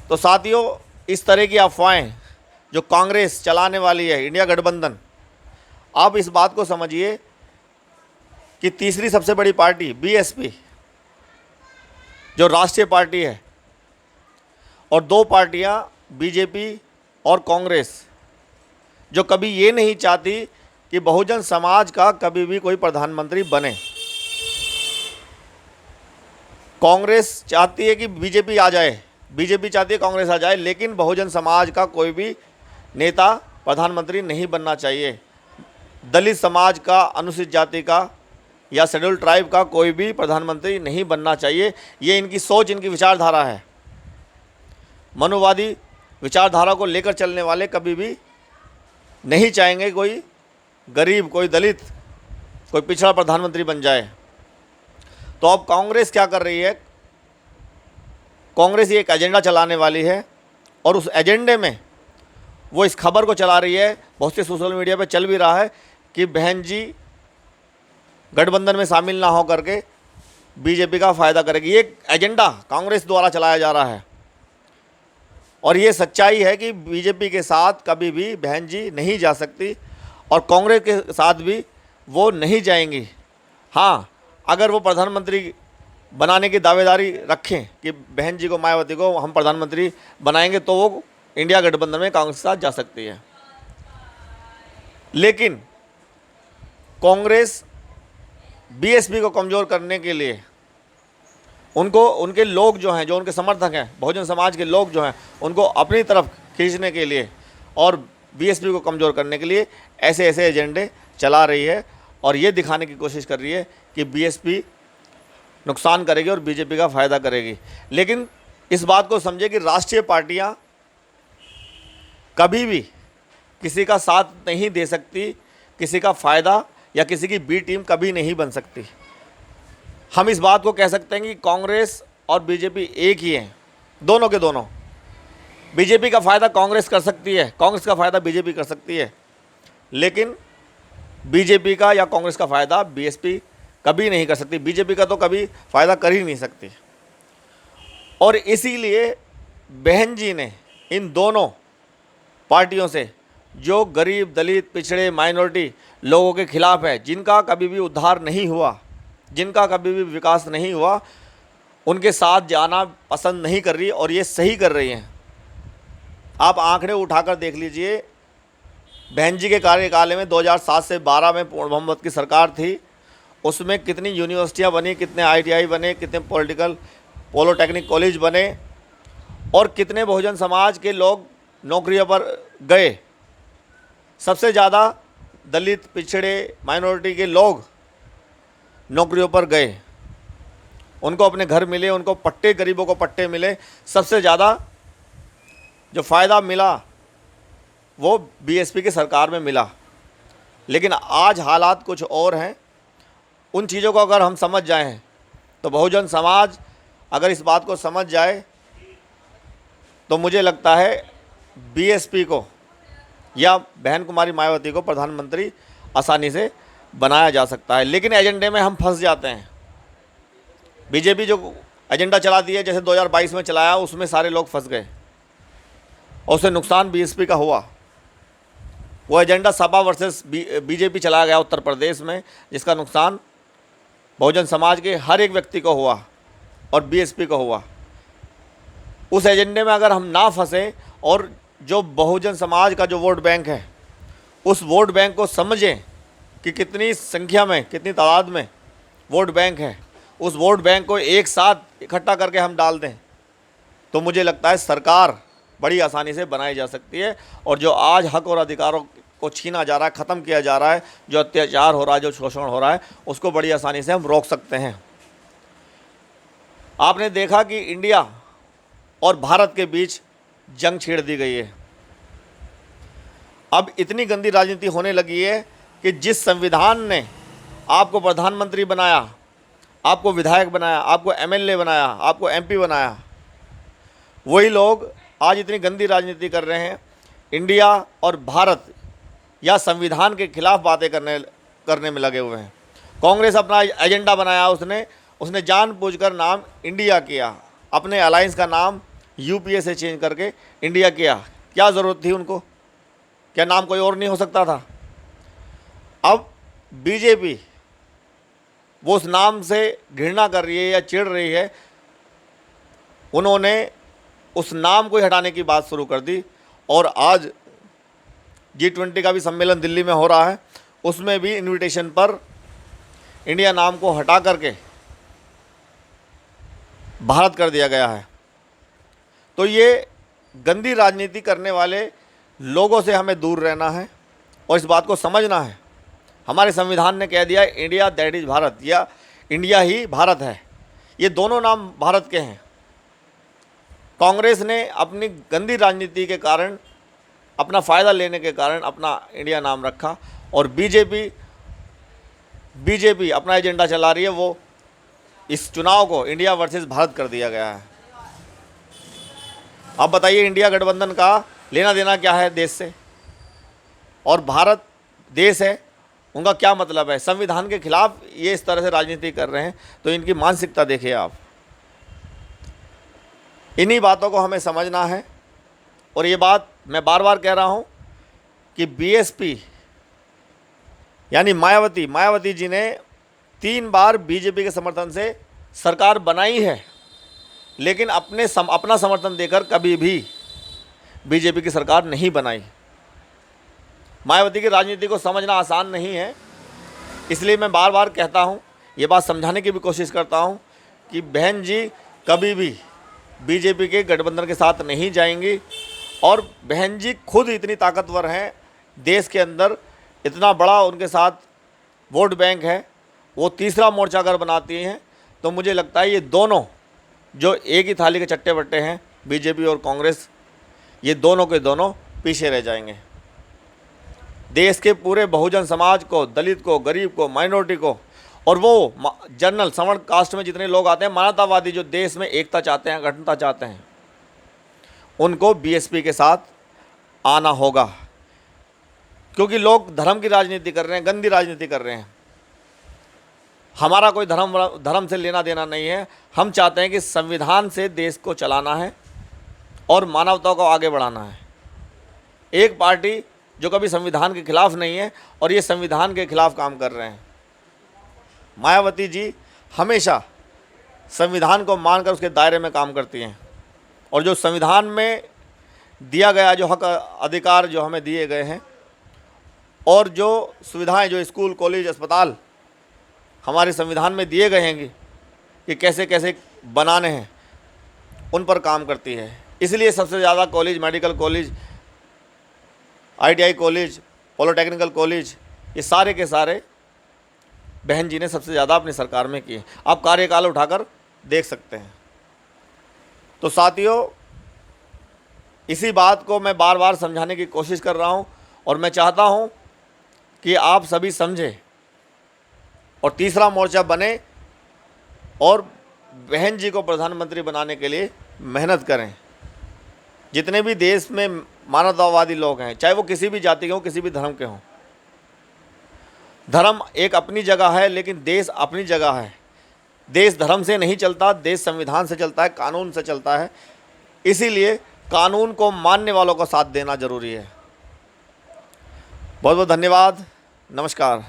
तो साथियों, इस तरह की अफवाहें जो कांग्रेस चलाने वाली है, इंडिया गठबंधन, आप इस बात को समझिए कि तीसरी सबसे बड़ी पार्टी बीएसपी जो राष्ट्रीय पार्टी है, और दो पार्टियां बीजेपी और कांग्रेस, जो कभी ये नहीं चाहती कि बहुजन समाज का कभी भी कोई प्रधानमंत्री बने। कांग्रेस चाहती है कि बीजेपी आ जाए, बीजेपी चाहती है कांग्रेस आ जाए, लेकिन बहुजन समाज का कोई भी नेता प्रधानमंत्री नहीं बनना चाहिए। दलित समाज का, अनुसूचित जाति का या शेड्यूल ट्राइब का कोई भी प्रधानमंत्री नहीं बनना चाहिए। ये इनकी सोच, इनकी विचारधारा है। मनुवादी विचारधारा को लेकर चलने वाले कभी भी नहीं चाहेंगे कोई गरीब, कोई दलित, कोई पिछड़ा प्रधानमंत्री बन जाए। तो अब कांग्रेस क्या कर रही है? कांग्रेस ये एक एजेंडा चलाने वाली है, और उस एजेंडे में वो इस खबर को चला रही है, बहुत से सोशल मीडिया पे चल भी रहा है, कि बहन जी गठबंधन में शामिल ना हो करके बीजेपी का फ़ायदा करेगी। ये एक एजेंडा कांग्रेस द्वारा चलाया जा रहा है, और ये सच्चाई है कि बीजेपी के साथ कभी भी बहन जी नहीं जा सकती, और कांग्रेस के साथ भी वो नहीं जाएंगी। हाँ, अगर वो प्रधानमंत्री बनाने की दावेदारी रखें कि बहन जी को, मायावती को हम प्रधानमंत्री बनाएंगे, तो वो इंडिया गठबंधन में कांग्रेस के साथ जा सकती है। लेकिन कांग्रेस बीएसपी को कमज़ोर करने के लिए, उनको, उनके लोग जो हैं, जो उनके समर्थक हैं, बहुजन समाज के लोग जो हैं, उनको अपनी तरफ खींचने के लिए और बीएसपी को कमज़ोर करने के लिए ऐसे ऐसे एजेंडे चला रही है, और ये दिखाने की कोशिश कर रही है कि बीएसपी नुकसान करेगी और बीजेपी का फ़ायदा करेगी। लेकिन इस बात को समझे कि राष्ट्रीय पार्टियां कभी भी किसी का साथ नहीं दे सकती, किसी का फ़ायदा या किसी की बी टीम कभी नहीं बन सकती। हम इस बात को कह सकते हैं कि कांग्रेस और बीजेपी एक ही हैं, दोनों के दोनों। बीजेपी का फ़ायदा कांग्रेस कर सकती है, कांग्रेस का फ़ायदा बीजेपी कर सकती है, लेकिन बीजेपी का या कांग्रेस का फ़ायदा बीएसपी कभी नहीं कर सकती। बीजेपी का तो कभी फ़ायदा कर ही नहीं सकती। और इसीलिए बहन जी ने इन दोनों पार्टियों से, जो गरीब, दलित, पिछड़े, माइनॉरिटी लोगों के खिलाफ है, जिनका कभी भी उद्धार नहीं हुआ, जिनका कभी भी विकास नहीं हुआ, उनके साथ जाना पसंद नहीं कर रही, और ये सही कर रही हैं। आप आंकड़े उठाकर देख लीजिए, बहन जी के कार्यकाल में 2007 से 12 में पूर्ण बहुमत की सरकार थी, उसमें कितनी यूनिवर्सिटियां बनी, कितने आईटीआई बने, कितने पॉलिटेक्निक कॉलेज बने, और कितने बहुजन समाज के लोग नौकरियों पर गए। सबसे ज़्यादा दलित, पिछड़े, माइनॉरिटी के लोग नौकरियों पर गए, उनको अपने घर मिले, उनको पट्टे, गरीबों को पट्टे मिले। सबसे ज़्यादा जो फ़ायदा मिला वो बीएसपी की सरकार में मिला। लेकिन आज हालात कुछ और हैं। उन चीज़ों को अगर हम समझ जाएं, तो बहुजन समाज अगर इस बात को समझ जाए, तो मुझे लगता है बीएसपी को या बहन कुमारी मायावती को प्रधानमंत्री आसानी से बनाया जा सकता है। लेकिन एजेंडे में हम फंस जाते हैं। बीजेपी जो एजेंडा चलाती है, जैसे 2022 में चलाया, उसमें सारे लोग फंस गए, और उससे नुकसान बीएसपी का हुआ। वो एजेंडा सपा वर्सेस बीजेपी चलाया गया उत्तर प्रदेश में, जिसका नुकसान बहुजन समाज के हर एक व्यक्ति को हुआ और बीएसपी को हुआ। उस एजेंडे में अगर हम ना फंसें, और जो बहुजन समाज का जो वोट बैंक है, उस वोट बैंक को समझें कि कितनी संख्या में, कितनी तादाद में वोट बैंक है, उस वोट बैंक को एक साथ इकट्ठा करके हम डाल दें, तो मुझे लगता है सरकार बड़ी आसानी से बनाई जा सकती है। और जो आज हक और अधिकारों को छीना जा रहा है, ख़त्म किया जा रहा है, जो अत्याचार हो रहा है, जो शोषण हो रहा है, उसको बड़ी आसानी से हम रोक सकते हैं। आपने देखा कि इंडिया और भारत के बीच जंग छेड़ दी गई है। अब इतनी गंदी राजनीति होने लगी है कि जिस संविधान ने आपको प्रधानमंत्री बनाया, आपको विधायक बनाया, आपको एमएलए बनाया, आपको एमपी बनाया, वही लोग आज इतनी गंदी राजनीति कर रहे हैं। इंडिया और भारत या संविधान के खिलाफ बातें करने में लगे हुए हैं। कांग्रेस अपना एजेंडा बनाया, उसने जानबूझकर नाम इंडिया किया, अपने अलायंस का नाम यूपीए से चेंज करके इंडिया किया। क्या ज़रूरत थी उनको? क्या नाम कोई और नहीं हो सकता था? अब बीजेपी वो उस नाम से घृणा कर रही है या चिढ़ रही है, उन्होंने उस नाम को ही हटाने की बात शुरू कर दी। और आज G20 का भी सम्मेलन दिल्ली में हो रहा है, उसमें भी इनविटेशन पर इंडिया नाम को हटा करके भारत कर दिया गया है। तो ये गंदी राजनीति करने वाले लोगों से हमें दूर रहना है और इस बात को समझना है। हमारे संविधान ने कह दिया इंडिया दैट इज़ भारत, या इंडिया ही भारत है। ये दोनों नाम भारत के हैं। कांग्रेस ने अपनी गंदी राजनीति के कारण, अपना फ़ायदा लेने के कारण अपना इंडिया नाम रखा, और बीजेपी अपना एजेंडा चला रही है। वो इस चुनाव को इंडिया वर्सेस भारत कर दिया गया है। अब बताइए इंडिया गठबंधन का लेना देना क्या है देश से? और भारत देश है, उनका क्या मतलब है? संविधान के खिलाफ ये इस तरह से राजनीति कर रहे हैं, तो इनकी मानसिकता देखिए आप। इन्हीं बातों को हमें समझना है। और ये बात मैं बार बार कह रहा हूँ कि बीएसपी यानी मायावती जी ने 3 बार बीजेपी के समर्थन से सरकार बनाई है, लेकिन अपना समर्थन देकर कभी भी बीजेपी की सरकार नहीं बनाई। मायावती की राजनीति को समझना आसान नहीं है, इसलिए मैं बार बार कहता हूँ, ये बात समझाने की भी कोशिश करता हूँ कि बहन जी कभी भी बीजेपी के गठबंधन के साथ नहीं जाएंगी। और बहन जी खुद इतनी ताकतवर हैं, देश के अंदर इतना बड़ा उनके साथ वोट बैंक है, वो तीसरा मोर्चा अगर बनाती हैं तो मुझे लगता है ये दोनों जो एक ही थाली के चट्टे बट्टे हैं, बीजेपी और कांग्रेस, ये दोनों के दोनों पीछे रह जाएंगे। देश के पूरे बहुजन समाज को, दलित को, गरीब को, माइनॉरिटी को, और वो जनरल सवर्ण कास्ट में जितने लोग आते हैं, मानवतावादी जो देश में एकता चाहते हैं, अखंडता चाहते हैं, उनको बीएसपी के साथ आना होगा। क्योंकि लोग धर्म की राजनीति कर रहे हैं, गंदी राजनीति कर रहे हैं। हमारा कोई धर्म से लेना देना नहीं है। हम चाहते हैं कि संविधान से देश को चलाना है और मानवता को आगे बढ़ाना है। एक पार्टी जो कभी संविधान के खिलाफ नहीं है और ये संविधान के खिलाफ काम कर रहे हैं। मायावती जी हमेशा संविधान को मानकर उसके दायरे में काम करती हैं, और जो संविधान में दिया गया जो हक अधिकार जो हमें दिए गए हैं, और जो सुविधाएं जो स्कूल, कॉलेज, अस्पताल हमारे संविधान में दिए गए हैं कि कैसे कैसे बनाने हैं, उन पर काम करती है। इसलिए सबसे ज़्यादा college, medical college, ITI college, polytechnical college, ये सारे के सारे बहन जी ने सबसे ज़्यादा अपनी सरकार में किए। आप कार्यकाल उठाकर देख सकते हैं। तो साथियों, इसी बात को मैं बार बार समझाने की कोशिश कर रहा हूं, और मैं चाहता हूं कि आप सभी समझें और तीसरा मोर्चा बने और बहन जी को प्रधानमंत्री बनाने के लिए मेहनत करें। जितने भी देश में मानवतावादी लोग हैं, चाहे वो किसी भी जाति के हों, किसी भी धर्म के हों, धर्म एक अपनी जगह है, लेकिन देश अपनी जगह है। देश धर्म से नहीं चलता, देश संविधान से चलता है, कानून से चलता है। इसीलिए कानून को मानने वालों का साथ देना जरूरी है। बहुत बहुत धन्यवाद। नमस्कार।